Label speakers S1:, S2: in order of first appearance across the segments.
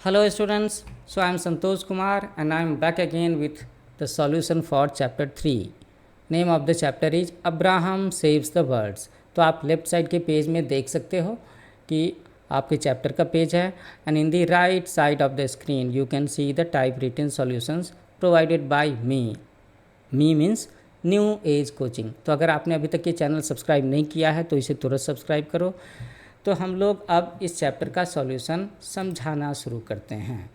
S1: Hello students, so I am Santosh Kumar and I am back again with the solution for chapter 3. Name of the chapter is Abraham saves the birds. तो आप left side के page में देख सकते हो कि आपके chapter का पेज है and in the right side of the screen you can see the type written solutions provided by me means new age coaching. तो अगर आपने अभी तक ये चैनल सब्सक्राइब नहीं किया है तो इसे तुरंत सब्सक्राइब करो। तो हम लोग अब इस चैप्टर का सॉल्यूशन समझाना शुरू करते हैं।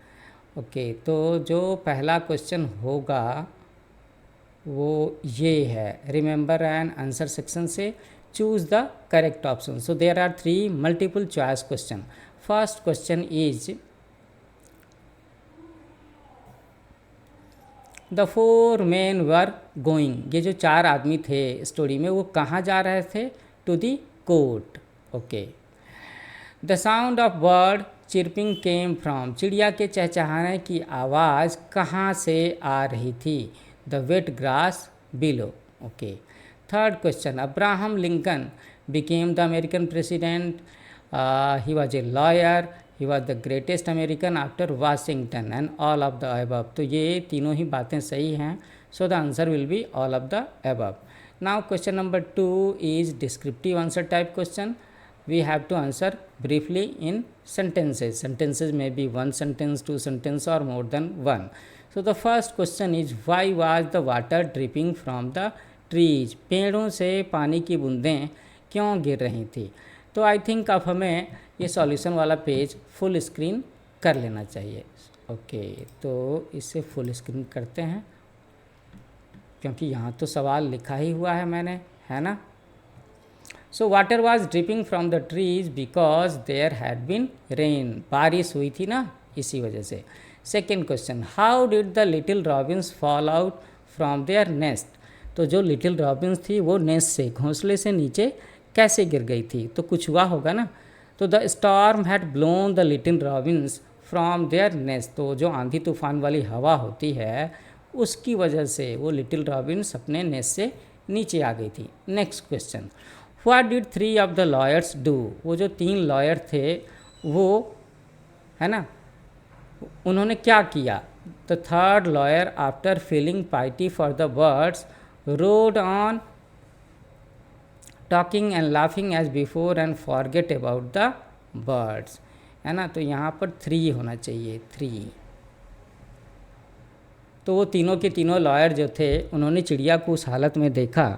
S1: ओके, तो जो पहला क्वेश्चन होगा वो ये है, रिमेंबर एंड आंसर सेक्शन से choose the correct option. So there are 3 multiple choice question. First question is the 4 men were going. ये जो 4 आदमी थे स्टोरी में वो कहाँ जा रहे थे? To the court. Okay, the sound of bird chirping came from. चिड़िया के चहचहाने की आवाज़ कहाँ से आ रही थी? The wet grass below. Okay, third question, Abraham Lincoln became the American president. He was a lawyer, he was the greatest American after Washington and all of the above. तो ये तीनों ही बातें सही हैं, so the answer will be all of the above. Now question number 2 is descriptive answer type question. We have to answer briefly in sentences. Sentences may be one sentence, two sentence or more than one. So the first question is why was the water dripping from the trees? पेड़ों से पानी की बूंदें क्यों गिर रही थी? तो आई थिंक अब हमें ये सॉल्यूशन वाला पेज फुल स्क्रीन कर लेना चाहिए। ओके, तो इसे फुल स्क्रीन करते हैं क्योंकि यहाँ तो सवाल लिखा ही हुआ है मैंने, है ना। So water was dripping from the trees because there had been rain. बारिश हुई थी ना, इसी वजह से। Second question, how did the little robins fall out from their nest. तो जो लिटिल रॉबिन्स थी वो नेस्ट से, घोंसले से नीचे कैसे गिर गई थी? तो कुछ हुआ होगा ना। तो the storm had blown the little Robins from their nest. तो जो आंधी तूफान वाली हवा होती है उसकी वजह से वो लिटिल रॉबिन्स अपने नेस्ट से नीचे आ गई थी। Next question, what did 3 of the lawyers do. वो जो 3 लॉयर थे वो, है ना, उन्होंने क्या किया? The third lawyer after feeling pity for the birds rode on talking and laughing as before and forget about the birds, है ना। तो यहाँ पर 3 होना चाहिए, 3। तो वो तीनों के तीनों लॉयर जो थे उन्होंने चिड़िया को उस हालत में देखा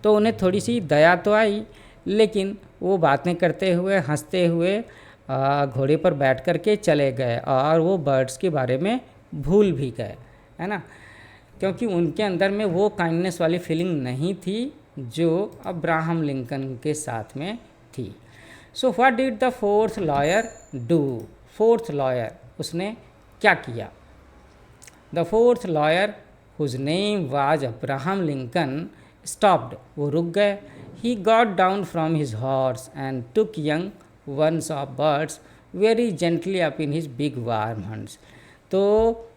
S1: तो उन्हें थोड़ी सी दया तो आई, लेकिन वो बातें करते हुए हंसते हुए घोड़े पर बैठ कर के चले गए और वो बर्ड्स के बारे में भूल भी गए, है ना, क्योंकि उनके अंदर में वो काइंडनेस वाली फीलिंग नहीं थी जो अब्राहम लिंकन के साथ में थी। So what did the fourth lawyer do. Fourth lawyer उसने क्या किया? The fourth lawyer whose name was Abraham Lincoln stopped. वो रुक गए। He got down from his horse and took young ones of birds very gently up in his big warm hands. तो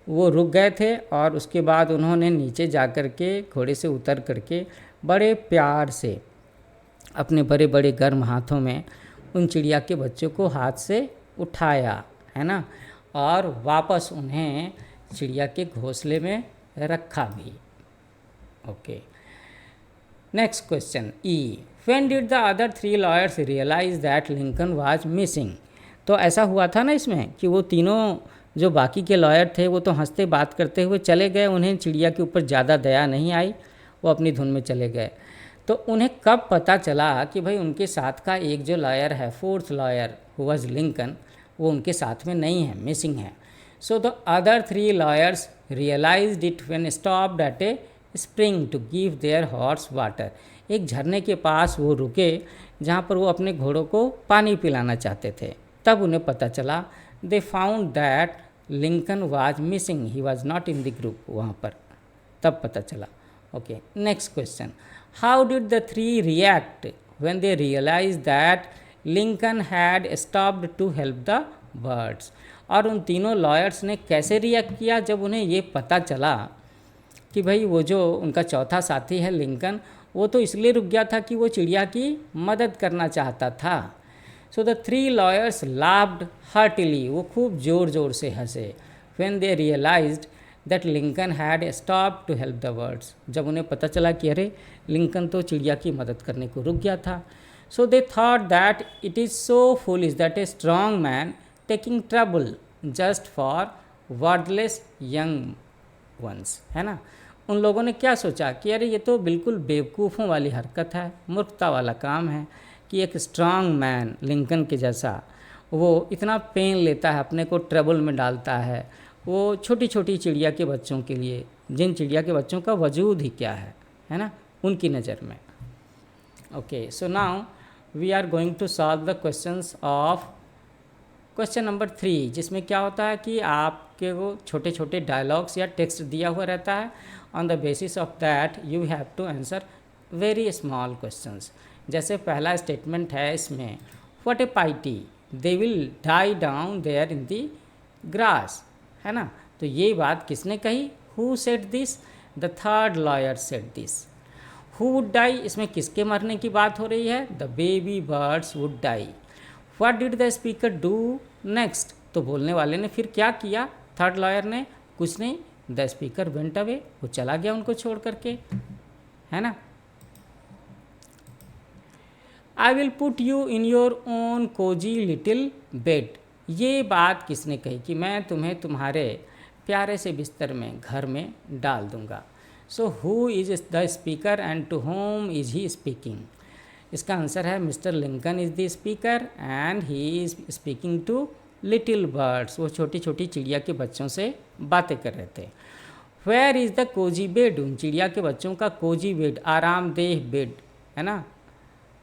S1: वो रुक गए थे और उसके बाद उन्होंने नीचे जा कर के घोड़े से उतर करके बड़े प्यार से अपने बड़े बड़े गर्म हाथों में उन चिड़िया के बच्चों को हाथ से उठाया, है ना, और वापस उन्हें चिड़िया के घोंसले में रखा भी। Okay, next question e, when did the other 3 lawyers realise that Lincoln was missing. तो ऐसा हुआ था ना इसमें कि वो तीनों जो बाकी के लॉयर थे वो तो हंसते बात करते हुए चले गए, उन्हें चिड़िया के ऊपर ज़्यादा दया नहीं आई, वो अपनी धुन में चले गए। तो उन्हें कब पता चला कि भाई उनके साथ का एक जो लॉयर है, fourth lawyer who was Lincoln, वो उनके साथ में नहीं है, मिसिंग है। So the other 3 lawyers realised it when stopped at a spring to give their horse water. एक झरने के पास वो रुके जहाँ पर वो अपने घोड़ों को पानी पिलाना चाहते थे। तब उन्हें पता चला, they found that Lincoln was missing, he was not in the group. वहाँ पर तब पता चला। Okay, next question, how did the 3 react when they realise that Lincoln had stopped to help the birds. और उन तीनों लॉयर्स ने कैसे रिएक्ट किया जब उन्हें ये पता चला कि भाई वो जो उनका चौथा साथी है लिंकन, वो तो इसलिए रुक गया था कि वो चिड़िया की मदद करना चाहता था। So the three lawyers laughed heartily, वो खूब ज़ोर ज़ोर से हंसे। When they realised that Lincoln had stop to help the birds, जब उन्हें पता चला कि अरे लिंकन तो चिड़िया की मदद करने को रुक गया था। So they thought that it is so foolish that a strong man taking trouble just for wordless young ones, है ना। उन लोगों ने क्या सोचा कि अरे ये तो बिल्कुल बेवकूफ़ों वाली हरकत है, मूर्खता वाला काम है कि एक स्ट्रांग मैन लिंकन के जैसा वो इतना पेन लेता है, अपने को ट्रबल में डालता है, वो छोटी छोटी चिड़िया के बच्चों के लिए, जिन चिड़िया के बच्चों का वजूद ही क्या है ना, उनकी नज़र में। Okay, so now we are going to solve the questions of question number 3, जिसमें क्या होता है कि आपके वो छोटे छोटे डायलॉग्स या टेक्स्ट दिया हुआ रहता है। On the basis of that you have to answer very small questions. जैसे पहला स्टेटमेंट है इसमें, what a pity they will die down there in the grass, है ना। तो ये बात किसने कही? Who said this? The third lawyer said this. Who would die, इसमें किसके मरने की बात हो रही है? The baby birds would die. What did the speaker do next, तो बोलने वाले ने फिर क्या किया? थर्ड लॉयर ने कुछ नहीं, द स्पीकर वेंट अवे, वो चला गया उनको छोड़ करके, है ना। I will put you in your own cosy little bed, ये बात किसने कही कि मैं तुम्हें तुम्हारे प्यारे से बिस्तर में घर में डाल दूंगा। So who is the speaker and to whom is he speaking? इसका आंसर है mister Lincoln is the speaker and he is speaking to little birds, वो छोटी छोटी चिड़िया के बच्चों से बातें कर रहे थे। Where is the cosy bed, उन चिड़िया के बच्चों का कोजी बेड, आरामदेह बेड, है ना,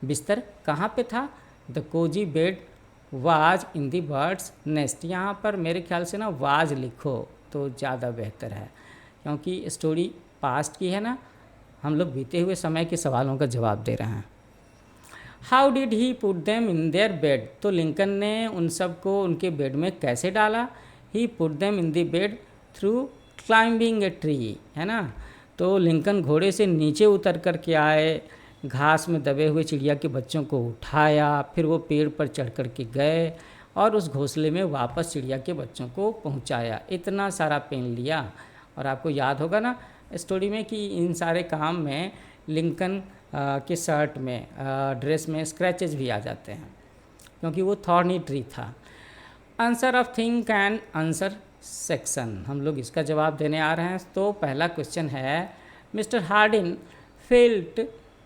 S1: बिस्तर कहाँ पे था? The cosy bed was in the birds nest. यहाँ पर मेरे ख्याल से ना वाज लिखो तो ज़्यादा बेहतर है, क्योंकि स्टोरी पास्ट की है ना, हम लोग बीते हुए समय के सवालों का जवाब दे रहे हैं। How did he put them in their bed, तो लिंकन ने उन सब को उनके बेड में कैसे डाला? He put them in the bed through climbing a tree, है ना। तो लिंकन घोड़े से नीचे उतर कर के आए, घास में दबे हुए चिड़िया के बच्चों को उठाया, फिर वो पेड़ पर चढ़ कर के गए और उस घोंसले में वापस चिड़िया के बच्चों को पहुंचाया। इतना सारा पेन लिया, और आपको याद होगा ना स्टोरी में कि इन सारे काम में लिंकन के शर्ट में ड्रेस में स्क्रैचेस भी आ जाते हैं, क्योंकि वो थॉर्नी ट्री था। Answer of think and answer section, हम लोग इसका जवाब देने आ रहे हैं। तो पहला क्वेश्चन है, Mister Hardin felt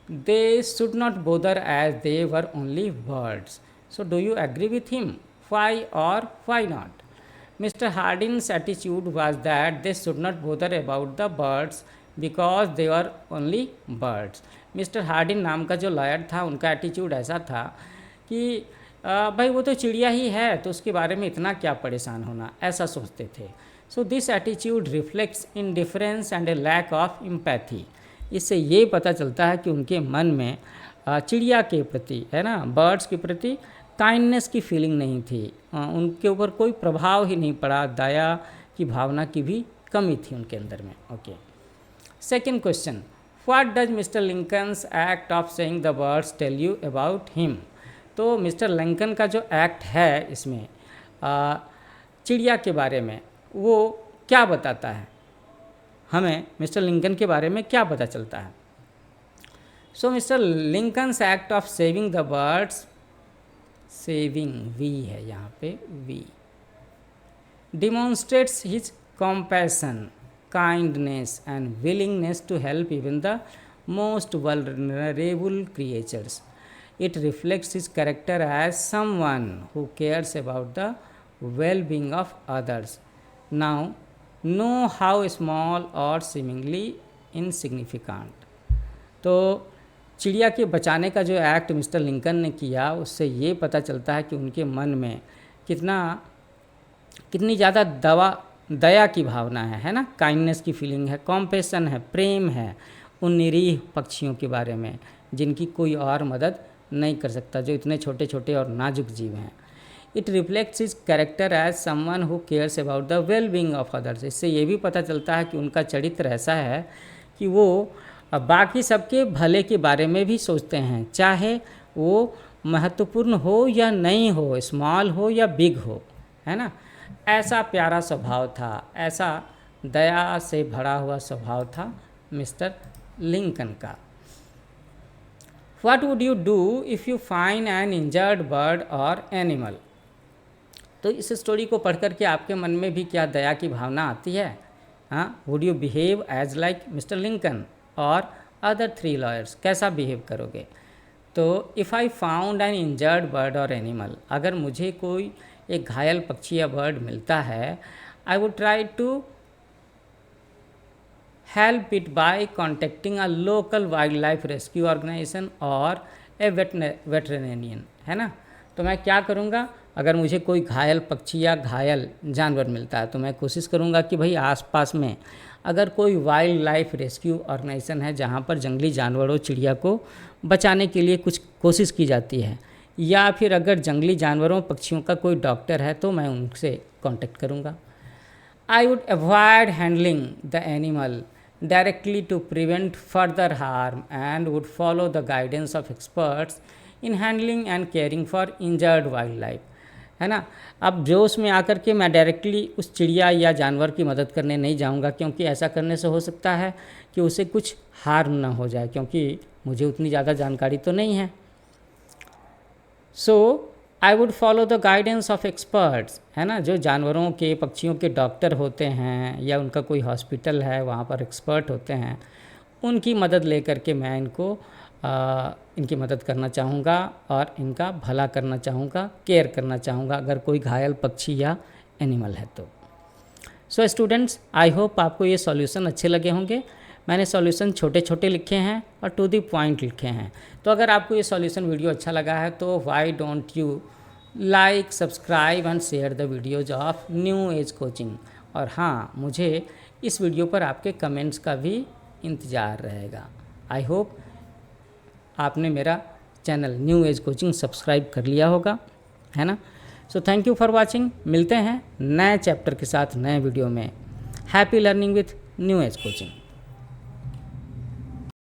S1: they should not bother as they were only birds, so do you agree with him? Why और why not? Mister Hardin's attitude was that they should not bother about the birds because they are only birds. Mister Hardin नाम का जो lawyer था, उनका attitude ऐसा था कि भाई वो तो चिड़िया ही है, तो उसके बारे में इतना क्या परेशान होना, ऐसा सोचते थे। So this attitude reflects indifference and a lack of empathy. इससे ये पता चलता है कि उनके मन में चिड़िया के प्रति, है ना, बर्ड्स के प्रति काइंडनेस की फीलिंग नहीं थी, उनके ऊपर कोई प्रभाव ही नहीं पड़ा, दया की भावना की भी कमी थी उनके अंदर में। Okay, second question, what does mister Lincoln's act of saying the words tell you about him? तो मिस्टर लिंकन का जो एक्ट है इसमें चिड़िया के बारे में, वो क्या बताता है हमें? मिस्टर लिंकन के बारे में क्या पता चलता है? So Mister Lincoln's act of saving the birds, saving we है यहाँ पे, we demonstrates his compassion, kindness and willingness to help even the most vulnerable creatures. It reflects his character as someone who cares about the well-being of others. Now, know how small or seemingly insignificant. तो चिड़िया के बचाने का जो act mister Lincoln ने किया, उससे ये पता चलता है कि उनके मन में कितनी ज़्यादा दया की भावना है ना, काइंडनेस की फीलिंग है, कॉम्पेशन है, प्रेम है उन निरीह पक्षियों के बारे में जिनकी कोई और मदद नहीं कर सकता, जो इतने छोटे छोटे और नाजुक जीव हैं। It reflects his character as someone who cares about the well being of others. इससे ये भी पता चलता है कि उनका चरित्र ऐसा है कि वो बाकी सबके भले के बारे में भी सोचते हैं, चाहे वो महत्वपूर्ण हो या नहीं हो, स्मॉल हो या बिग हो, है ना। ऐसा प्यारा स्वभाव था, ऐसा दया से भरा हुआ स्वभाव था मिस्टर लिंकन का। What would you do if you find an injured bird or animal? तो इस स्टोरी को पढ़कर के आपके मन में भी क्या दया की भावना आती है? हाँ, would you behave as like mister Lincoln और अदर 3 लॉयर्स? कैसा बिहेव करोगे? तो if I found an injured bird और एनिमल, अगर मुझे कोई एक घायल पक्षी या बर्ड मिलता है, I would try to help it by contacting a local wildlife rescue organization और a veterinarian, है ना। तो मैं क्या करूँगा, अगर मुझे कोई घायल पक्षी या घायल जानवर मिलता है तो मैं कोशिश करूँगा कि भाई आसपास में अगर कोई वाइल्ड लाइफ रेस्क्यू ऑर्गेनाइजेशन है जहाँ पर जंगली जानवरों चिड़िया को बचाने के लिए कुछ कोशिश की जाती है, या फिर अगर जंगली जानवरों पक्षियों का कोई डॉक्टर है तो मैं उनसे कांटेक्ट करूँगा। I would avoid handling the animal directly to prevent further harm and would follow the guidance of experts in handling and caring for injured wildlife, है ना। अब जोश में आकर के मैं डायरेक्टली उस चिड़िया या जानवर की मदद करने नहीं जाऊंगा, क्योंकि ऐसा करने से हो सकता है कि उसे कुछ हार्म ना हो जाए, क्योंकि मुझे उतनी ज़्यादा जानकारी तो नहीं है। So I would follow the guidance of experts, है ना। जो जानवरों के पक्षियों के डॉक्टर होते हैं या उनका कोई हॉस्पिटल है वहाँ पर एक्सपर्ट होते हैं, उनकी मदद लेकर के मैं इनकी मदद करना चाहूँगा और इनका भला करना चाहूँगा, केयर करना चाहूँगा अगर कोई घायल पक्षी या एनिमल है तो। सो स्टूडेंट्स, आई होप आपको ये सॉल्यूशन अच्छे लगे होंगे। मैंने सॉल्यूशन छोटे छोटे लिखे हैं और टू द पॉइंट लिखे हैं। तो अगर आपको ये सॉल्यूशन वीडियो अच्छा लगा है तो why don't you like, subscribe and share the videos of new age coaching. और हाँ, मुझे इस वीडियो पर आपके कमेंट्स का भी इंतज़ार रहेगा। आई होप आपने मेरा channel new age coaching subscribe कर लिया होगा, है ना। So thank you for watching. मिलते हैं नए चैप्टर के साथ नए वीडियो में। Happy learning with new age coaching.